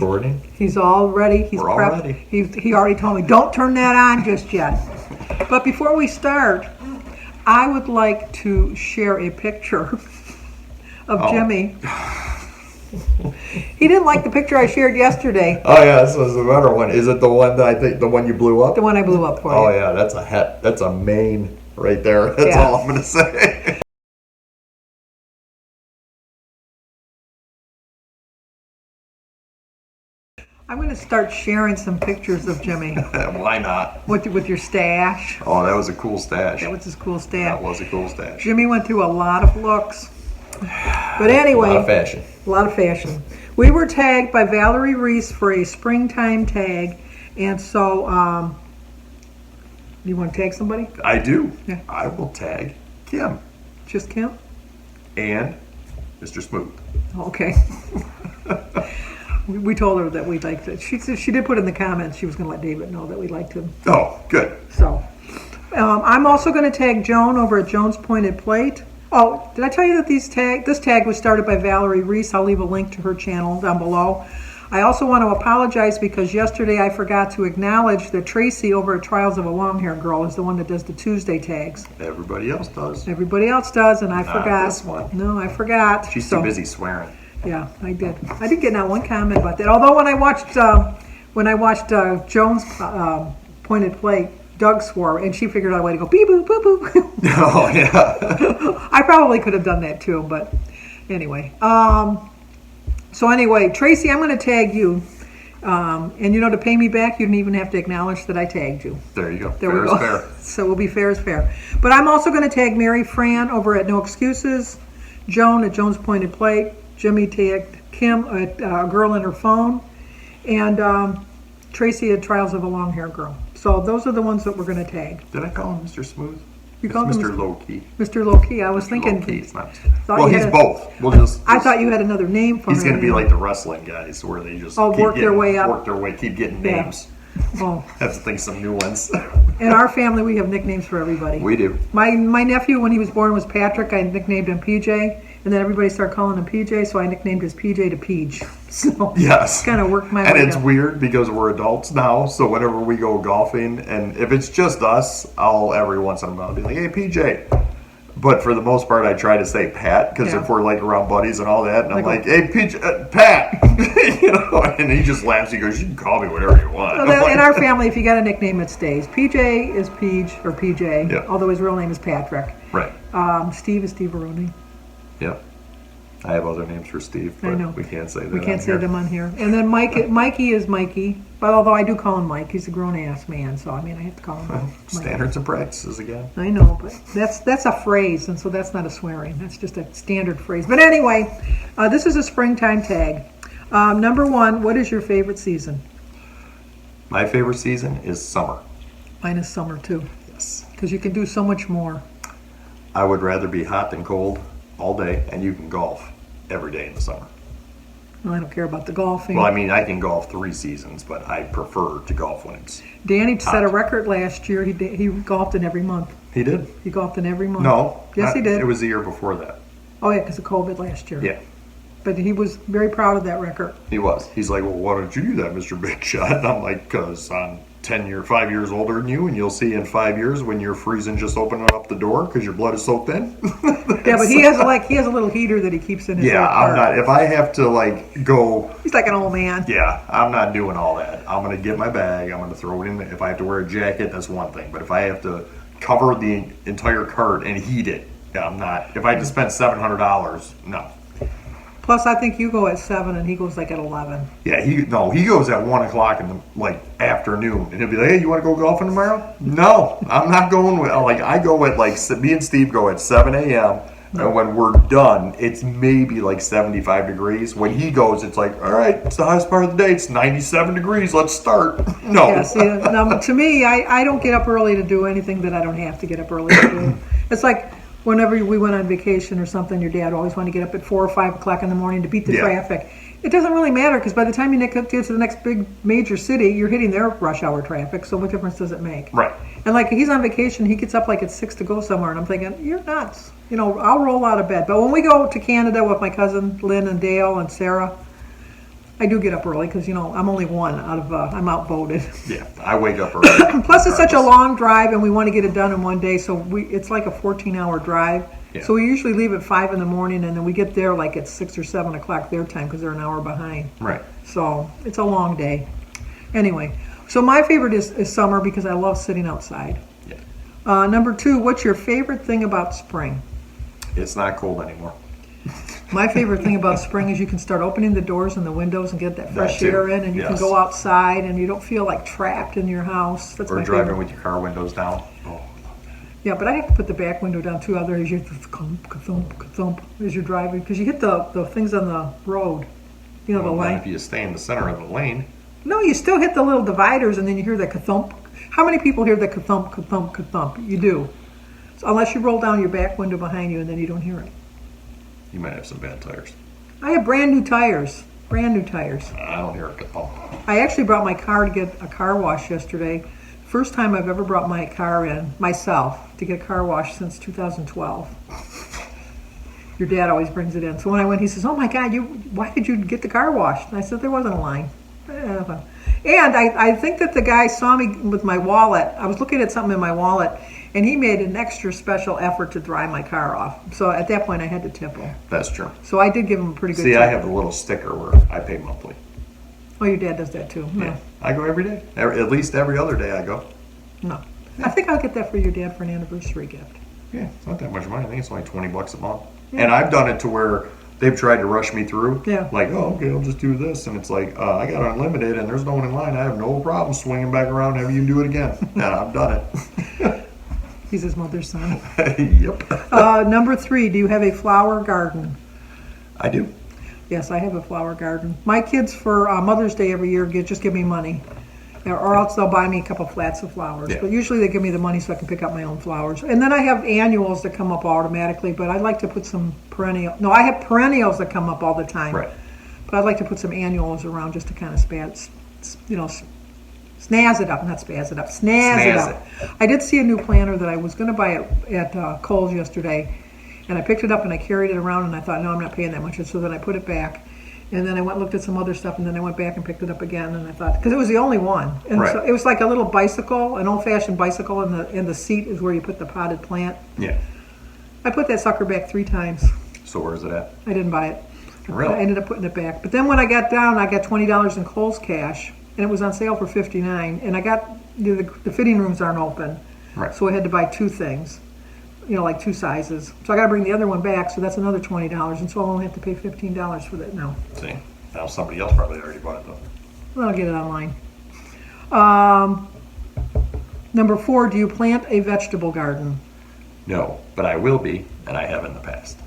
recording? He's all ready. He's We're all prepped. ready. He already told me, don't turn that on just yet. But before we start, I would like to share a picture of Jimmy. He didn't like the picture I shared yesterday. Oh yeah, this was the better one. Is it the one that I think the one you blew up? The one I blew up for you. Oh yeah, that's a main right there. That's all I'm gonna say. I'm going to start sharing some pictures of Jimmy. Why not? With your stash. Oh, that was a cool stash. That was his cool stash. That was a cool stash. Jimmy went through a lot of looks. But anyway. A lot of fashion. A lot of fashion. We were tagged by Valerie Reese for a springtime tag. And so, you want to tag somebody? I do. Yeah. I will tag Kim. Just Kim? And Mr. Smooth. Okay. We told her that we liked it. She said she did put in the comments she was going to let David know that we liked him. Oh, good. So, I'm also going to tag Joan over at Joan's Pointed Plate. Oh, did I tell you that this tag was started by Valerie Reese? I'll leave a link to her channel down below. I also want to apologize because yesterday I forgot to acknowledge that Tracy over at Trials of a Longhaired Girl is the one that does the Tuesday tags. Everybody else does. Everybody else does, and I forgot. This one. No, I forgot. She's too busy swearing. Yeah, I did. I did get not one comment about that. Although when I watched Joan's Pointed Plate, Doug swore, and she figured out a way to go beep boop boop boop. Oh yeah. I probably could have done that too, but anyway. So anyway, Tracy, I'm going to tag you, and to pay me back, you didn't even have to acknowledge that I tagged you. There you go. There fair we go. Is fair. So we'll be fair as fair. But I'm also going to tag Mary Fran over at No Excuses, Joan at Joan's Pointed Plate, Jimmy tagged Kim at A Girl in Her Phone, and Tracy at Trials of a Longhaired Girl. So those are the ones that we're going to tag. Did I call him Mr. Smooth? You called him Mr. Low-Key. Mr. Low-Key. I was thinking. Low-Key, it's not. Well, he's both. I thought you had another name for him. He's going to be like the wrestling guys where they just work their way up. Work their way, keep getting names. Oh. Have to think some new ones. In our family, we have nicknames for everybody. We do. My nephew, when he was born, was Patrick. I nicknamed him PJ. And then everybody started calling him PJ, so I nicknamed his PJ to Peach. So yes, kind of worked my way. And it's up. weird because we're adults now, so whenever we go golfing, and if it's just us, I'll every once in a while be like, "Hey, PJ." But for the most part, I try to say Pat because if we're like around buddies and all that, and I'm like, "Hey, PJ, Pat," and he just laughs. He goes, "You can call me whatever you want." Well, in our family, if you got a nickname, it stays. PJ is Peach or PJ, yeah. Although his real name is Patrick. Right. Steve is Steve Aroni. Yep. I have other names for Steve, but I know. we can't say that. We can't say them on here. And then Mikey is Mikey, but although I do call him Mike, he's a grown-ass man, so I have to call him Mike. Standards and practices again. I know, but that's a phrase, and so that's not a swearing. That's just a standard phrase. But anyway, this is a springtime tag. Number one, what is your favorite season? My favorite season is summer. Mine is summer, too. Yes. Because you can do so much more. I would rather be hot than cold all day, and you can golf every day in the summer. Well, I don't care about the golfing. Well, I can golf 3 seasons, but I prefer to golf when it's Danny hot. set a record last year. He golfed in every month. He did? He golfed in every month. No. Yes, he did. It was the year before that. Oh, yeah, because of COVID last year. Yeah. But he was very proud of that record. He was. He's like, well, why don't you do that, Mr. Big Shot? And I'm like, because I'm 5 years older than you, and you'll see in 5 years when you're freezing just opening up the door because your blood is so thin. Yeah, but he has a little heater that he keeps in his I'm not. If I have to go, he's like an old man. Yeah, I'm not doing all that. I'm gonna get my bag. I'm gonna throw it in. If I have to wear a jacket, that's one thing. But if I have to cover the entire cart and heat it, I'm not. If I have to spend $700, no. Plus, I think you go at 7 and he goes like at 11. Yeah, he goes at 1 o'clock in the afternoon, and he'll be like, "Hey, you want to go golfing tomorrow?" No, I'm not going with. I go at me and Steve go at 7 a.m. And when we're done, it's maybe 75 degrees. When he goes, it's like, all right, it's the highest part of the day. It's 97 degrees. Let's start. No. Yeah, see, to me, I don't get up early to do anything that I don't have to get up early to do. It's like whenever we went on vacation or something, your dad always wanted to get up at 4 or 5 o'clock in the morning to beat the traffic. It doesn't really matter because by the time you get to the next big major city, you're hitting their rush hour traffic. So what difference does it make? Right. And he's on vacation, he gets up at 6 to go somewhere, and I'm thinking, you're nuts. I'll roll out of bed. But when we go to Canada with my cousin Lynn and Dale and Sarah, I do get up early because, I'm only one out of, I'm outvoted. Yeah, I wake up early. Plus, it's such a long drive, and we want to get it done in one day, so it's like a 14-hour drive. Yeah. So we usually leave at 5 in the morning, and then we get there like at 6 or 7 o'clock their time because they're an hour behind. Right. So it's a long day. Anyway, so my favorite is summer because I love sitting outside. Yeah. Number 2, what's your favorite thing about spring? It's not cold anymore. My favorite thing about spring is you can start opening the doors and the windows and get that fresh too. air in, and you can Yes. go outside and you don't feel like trapped in your house. That's Or my driving favorite. with your car windows down. Oh, Yeah, but I have to put the back window down too. Otherwise, you thump, thump, thump as you're driving because you hit the things on the road. The well, line. if you stay in the center of the lane. No, you still hit the little dividers, and then you hear the ka-thump. How many people hear the ka-thump, ka-thump, ka-thump? You do. So unless you roll down your back window behind you, and then you don't hear it. You might have some bad tires. I have brand new tires. Brand new tires. I don't hear a ka-thump. I actually brought my car to get a car wash yesterday. First time I've ever brought my car in, myself, to get a car wash since 2012. Your dad always brings it in. So when I went, he says, "Oh my God, why did you get the car washed?" And I said, "There wasn't a line." And I think that the guy saw me with my wallet. I was looking at something in my wallet, and he made an extra special effort to dry my car off. So at that point, I had to tip him. That's true. So I did give him a pretty good See, tip. I have a little sticker where I pay monthly. Oh, your dad does that too. No. Yeah, I go every day. At least every other day I go. No. I think I'll get that for your dad for an anniversary gift. Yeah, it's not that much money. I think it's only $20 a month. Yeah. And I've done it to where they've tried to rush me through. Yeah. Like, oh, okay, I'll just do this. And it's like, I got unlimited and there's no one in line. I have no problem swinging back around and having you do it again. And I've done it. He's his mother's son. Yep. Number 3, do you have a flower garden? I do. Yes, I have a flower garden. My kids for Mother's Day every year just give me money. Or else they'll buy me a couple flats of flowers. Yeah. But usually they give me the money so I can pick up my own flowers. And then I have annuals that come up automatically, but I'd like to put some perennial. No, I have perennials that come up all the time. Right. But I'd like to put some annuals around just to kind of snazz it up, not spaz it up, snazz it up. I did see a new planter that I was going to buy at Kohl's yesterday, and I picked it up and I carried it around and I thought, no, I'm not paying that much. And so then I put it back. And then I went and looked at some other stuff, and then I went back and picked it up again, and I thought, because it was the only one. And Right. so it was like a little bicycle, an old-fashioned bicycle, and the seat is where you put the potted plant. Yeah. I put that sucker back 3 times. So where's it at? I didn't buy it. Really? I ended up putting it back. But then when I got down, I got $20 in Kohl's cash, and it was on sale for $59. And I got, the fitting rooms aren't open. Right. So I had to buy 2 things, like 2 sizes. So I got to bring the other one back, so that's another $20. And so I'll only have to pay $15 for that now. See, now somebody else probably already bought it though. Well, I'll get it online. Number 4, do you plant a vegetable garden? No, but I will be, and I have in the past.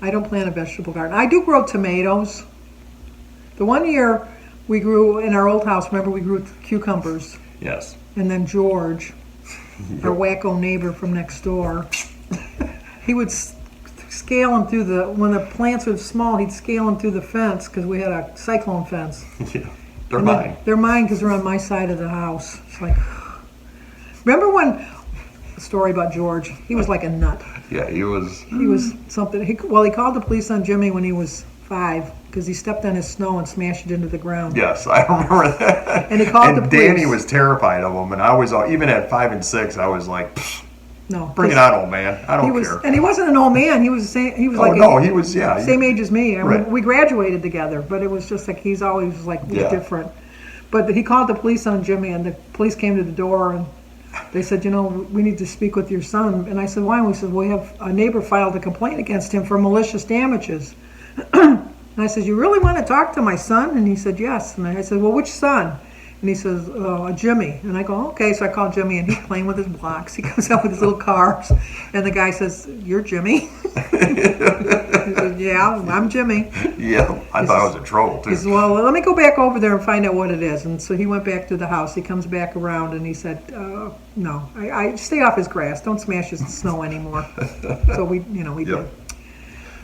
I don't plant a vegetable garden. I do grow tomatoes. The one year we grew in our old house, remember we grew cucumbers. Yes. And then George, our wacko neighbor from next door, he would scale them through when the plants were small, he'd scale them through the fence because we had a cyclone fence. Yeah. They're mine. They're mine because they're on my side of the house. It's like, remember when, a story about George, he was like a nut. Yeah, he was. He was something, he called the police on Jimmy when he was 5 because he stepped on his snow and smashed it into the ground. Yes, I remember that. And he called the police. Danny was terrified of him, and I was, even at 5 and 6, I was like, no, bring it on, old man. I don't care. And he wasn't an old man. He was he was he was, yeah. Same age as me. Right. We graduated together, but it was just like he's always like different. But he called the police on Jimmy, and the police came to the door, and they said, we need to speak with your son. And I said, why? And we said, we have a neighbor filed a complaint against him for malicious damages. And I said, you really want to talk to my son? And he said, yes. And I said, well, which son? And he says, Jimmy. And I go, okay. So I call Jimmy, and he's playing with his blocks. He comes out with his little cars. And the guy says, you're Jimmy? He says, yeah, I'm Jimmy. Yeah, I thought I was in trouble, too. He says, well, let me go back over there and find out what it is. And so he went back to the house. He comes back around, and he said, no, I stay off his grass. Don't smash his snow anymore. So we did.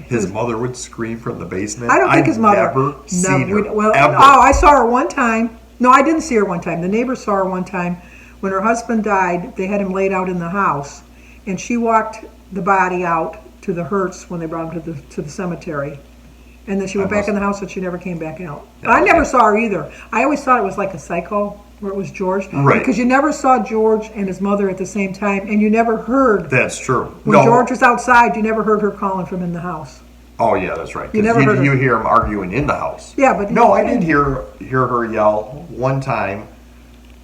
His mother would scream from the basement. I don't think his mother. Never seen her. Ever. Oh, I saw her one time. No, I didn't see her one time. The neighbor saw her one time. When her husband died, they had him laid out in the house, and she walked the body out to the hearse when they brought him to the cemetery. And then she went I back in must- the house and she never came back out. Yeah, I never okay. saw her either. I always thought it was like a psycho where it was George. Right. Because you never saw George and his mother at the same time, and you never heard, That's true. when George was outside, you never heard her calling from in the house. Oh yeah, that's right. 'Cause You never heard her. you hear him arguing in the house. Yeah, but No, I did hear her yell one time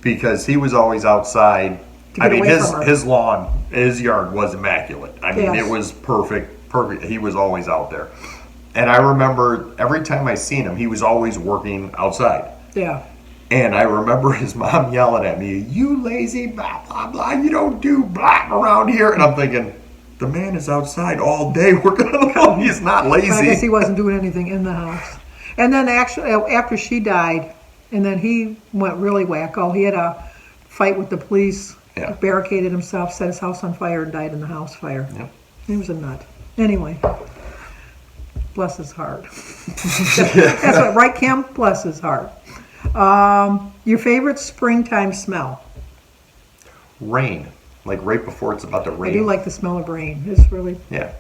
because he was always outside. To get away from her. his lawn, his yard was immaculate. I mean, Yes. it was perfect. He was always out there. And I remember every time I seen him, he was always working outside. Yeah. And I remember his mom yelling at me, "You lazy blah blah blah! You don't do blah around here." And I'm thinking, the man is outside all day working on the lawn. He's not lazy. But I guess he wasn't doing anything in the house. And then actually, after she died, and then he went really wacko. He had a fight with the police, Yeah. barricaded himself, set his house on fire, and died in the house fire. Yep. He was a nut. Anyway, bless his heart. That's what, right, Kim? Bless his heart. Your favorite springtime smell? Rain, like right before it's about to rain. I do like the smell of rain. It's really, Yeah.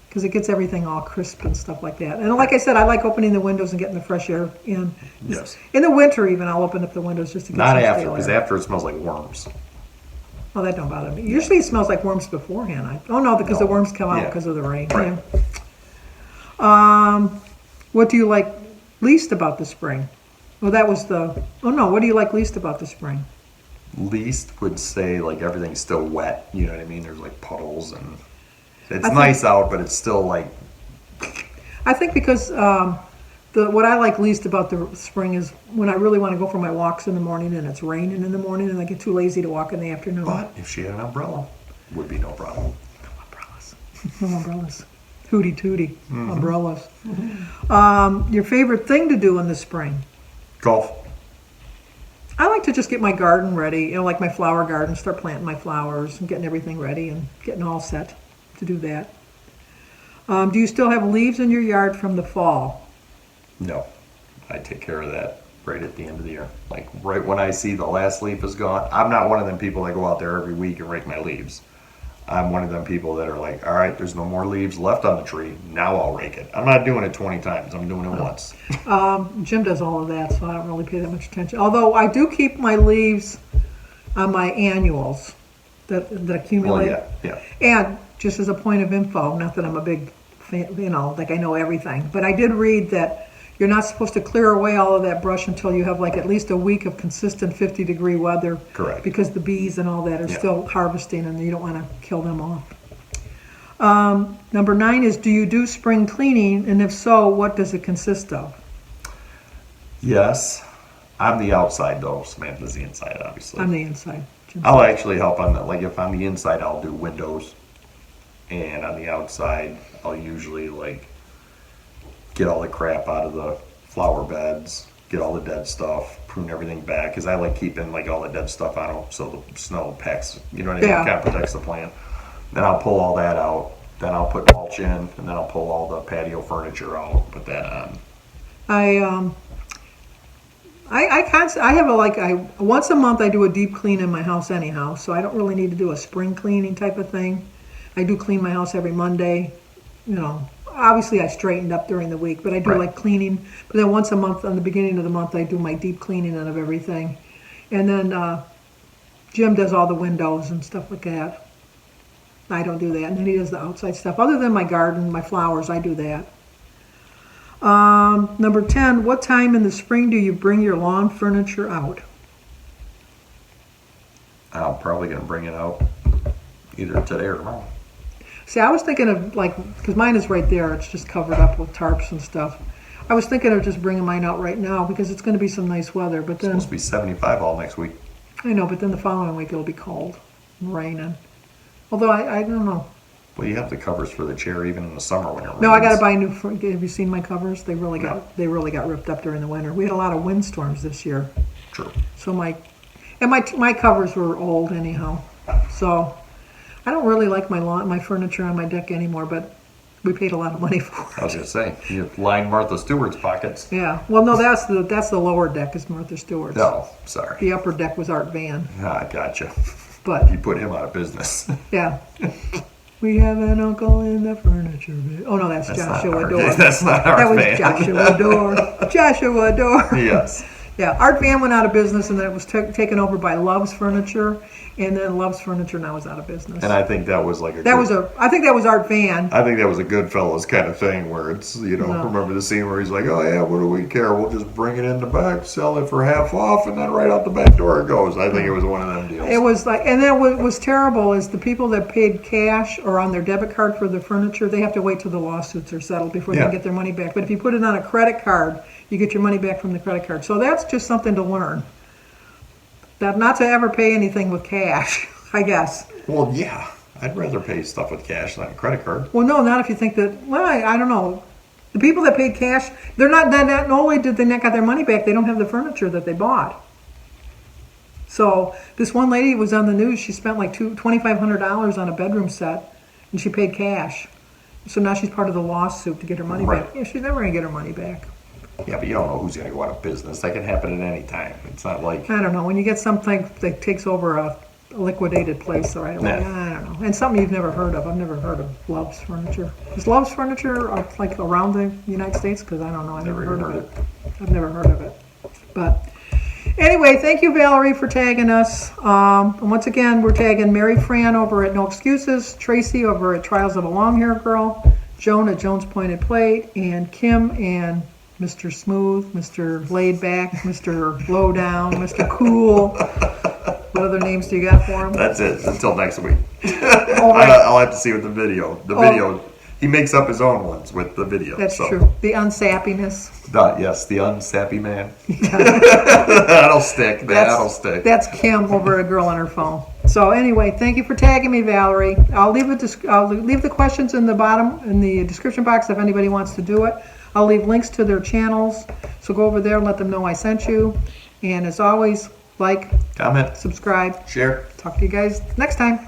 because it gets everything all crisp and stuff like that. And like I said, I like opening the windows and getting the fresh air in. Yes. In the winter, even I'll open up the windows just to get Not some after, stale because air. after it smells like worms. Oh, that don't bother me. Usually it smells like worms beforehand. Because the No. worms come out Yeah. because of the rain. Right. Yeah. What do you like least about the spring? Well, that was what do you like least about the spring? Least would say like everything's still wet. You know what I mean? There's like puddles and it's I think- nice out, but it's still like I think because what I like least about the spring is when I really want to go for my walks in the morning and it's raining in the morning and I get too lazy to walk in the afternoon. But if she had an umbrella, would be no problem. Umbrellas. No umbrellas. Hooty tooty. Mm-hmm. Umbrellas. Your favorite thing to do in the spring? Golf. I like to just get my garden ready, like my flower garden, start planting my flowers and getting everything ready and getting all set to do that. Do you still have leaves in your yard from the fall? No, I take care of that right at the end of the year. Like right when I see the last leaf is gone. I'm not one of them people that go out there every week and rake my leaves. I'm one of them people that are like, all right, there's no more leaves left on the tree. Now I'll rake it. I'm not doing it 20 times. I'm doing it once. Jim does all of that, so I don't really pay that much attention. Although I do keep my leaves on my annuals that Well, accumulate. yeah. And just as a point of info, not that I'm a big fan, like I know everything, but I did read that you're not supposed to clear away all of that brush until you have like at least a week of consistent 50-degree weather. Correct. Because the bees and all that are Yeah. still harvesting and you don't want to kill them off. Number 9 is, do you do spring cleaning? And if so, what does it consist of? Yes. I'm the outside though. Samantha's the inside, obviously. On the inside. Jim's I'll actually help on that. Like if on the inside, I'll do windows, and on the outside, I'll usually like get all the crap out of the flower beds, get all the dead stuff, prune everything back, because I like keeping like all the dead stuff on them so the snow packs. You know what I mean? Yeah. Kind of protects the plant. Then I'll pull all that out. Then I'll put mulch in, and then I'll pull all the patio furniture out, put that on. I have once a month I do a deep clean in my house anyhow, so I don't really need to do a spring cleaning type of thing. I do clean my house every Monday. Obviously I straightened up during the week, but I do Right. like cleaning. But then once a month, on the beginning of the month, I do my deep cleaning out of everything. And then Jim does all the windows and stuff like that. I don't do that. And then he does the outside stuff. Other than my garden, my flowers, I do that. Number 10, what time in the spring do you bring your lawn furniture out? I'm probably going to bring it out either today or tomorrow. See, I was thinking of because mine is right there. It's just covered up with tarps and stuff. I was thinking of just bringing mine out right now because it's going to be some nice weather. But It's then, supposed to be 75 all next week. I know, but then the following week it'll be cold and raining. Although I don't know. Well, you have the covers for the chair even in the summer when it rains. No, I got to buy new. Have you seen my covers? They really No. got ripped up during the winter. We had a lot of windstorms this year. True. So my covers were old anyhow. So I don't really like my furniture on my deck anymore, but we paid a lot of money for I was going to say, you lined Martha Stewart's pockets. it. Yeah. Well, no, that's the lower deck is Martha Stewart's. No, sorry. The upper deck was Art Van. Ah, I gotcha. But You put him out of business. yeah. We have an uncle in the furniture biz. Oh no, that's Joshua Dorr. That's not our That was fan. Joshua Dorr. Joshua Dorr. Yes. Yeah, Art Van went out of business, and then it was taken over by Love's Furniture, and then Love's Furniture now is out of business. And I think that was like I think that was Art Van. I think that was a Goodfellas kind of thing where it's, remember the scene where he's like, oh yeah, what do we care? We'll just bring it in the back, sell it for half off, and then right out the back door it goes. I think it was one of them deals. It was like, and then what was terrible is the people that paid cash or on their debit card for the furniture, they have to wait till the lawsuits are settled before they can get their money back. But if you put it on a credit card, you get your money back from the credit card. So that's just something to learn. That not to ever pay anything with cash, I guess. Well, yeah. I'd rather pay stuff with cash than a credit card. Well, no, not if you think that, well, I don't know. The people that paid cash, they're not only did they not get their money back, they don't have the furniture that they bought. So this one lady was on the news, she spent like $2,500 on a bedroom set, and she paid cash. So now she's part of the lawsuit to get her money back. Yeah, she's never going to get her money back. Yeah, but you don't know who's going to go out of business. That can happen at any time. It's not like... I don't know. When you get something that takes over a liquidated place right away, I don't know. And something you've never heard of. I've never heard of Love's Furniture. Is Love's Furniture like around the United States? Because I don't know. I've never heard of it. I've never heard of it. But anyway, thank you, Valerie, for tagging us. And once again, we're tagging Mary Fran over at No Excuses, Tracy over at Trials of a Longhaired Girl, Joan at Joan's Pointed Plate, and Kim and Mr. Smooth, Mr. Laid Back, Mr. Low Down, Mr. Cool. What other names do you got for him? That's it. Until next week. All right. I'll have to see with the video. He makes up his own ones with the video. That's true. The unsappiness. Yes, the unsappy man. That'll stick. That'll stick. That's Kim over a girl on her phone. So anyway, thank you for tagging me, Valerie. I'll leave the questions in the bottom in the description box if anybody wants to do it. I'll leave links to their channels, so go over there and let them know I sent you. And as always, like, comment, subscribe, share. Talk to you guys next time.